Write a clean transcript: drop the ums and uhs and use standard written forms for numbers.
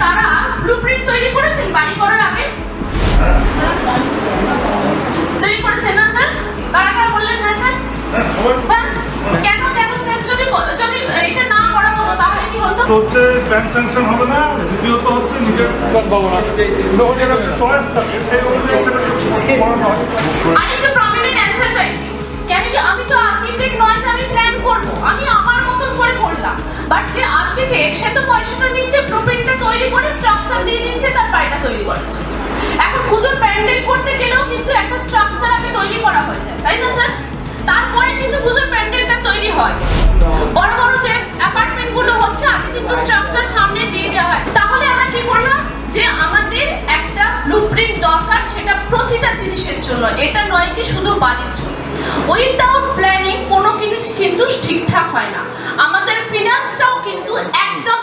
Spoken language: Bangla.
তারা ব্লুপ্রিন্ট তৈরি করেছেন বাড়ি করার আগে? তৈরি করেছেন না স্যার? কারা কারা বললেন না স্যার? কেন কেন স্যার? যদি যদি এটা না করা হতো তাহলে কি হতো? হচ্ছে স্যাংশন হবে না, দ্বিতীয়ত হচ্ছে নিজের চয়েস থাকে সেই অনুযায়ী সেটা করানো হয়। আরেকটু প্রমিনেন্ট অ্যান্সার চাইছি। কেন কি আমি তো আর্কিটেক্ট নয় যে আমি প্ল্যান করব, আমি আমার মতন করে করলাম, বাট যে আর্কিটেক্ট সে তো পয়সাটা নিচ্ছে, ব্লুপ্রিন্টটা তৈরি করে স্ট্রাকচার দিয়ে দিচ্ছে, তার বাড়িটা তৈরি করেছে। এখন পুজোর প্যান্ডেল করতে গেলেও কিন্তু একটা স্ট্রাকচার আগে তৈরি করা হয়ে যায়, তাই না স্যার? তারপরে কিন্তু পুজোর প্যান্ডেলটা তৈরি হয়। বড় বড় যে অ্যাপার্টমেন্ট গুলো হচ্ছে আগে কিন্তু স্ট্রাকচার সামনে দিয়ে দেওয়া হয়। তাহলে আমরা কি করলাম যে আমাদের একটা ব্লুপ্রিন্ট দরকার, সেটা প্রতিটা জিনিসের জন্য, এটা নয় কি শুধু বাড়ির জন্য। উইদাউট প্ল্যানিং কোনো জিনিস কিন্তু ঠিকঠাক হয় না। আমাদের ফিনান্সটাও কিন্তু একদম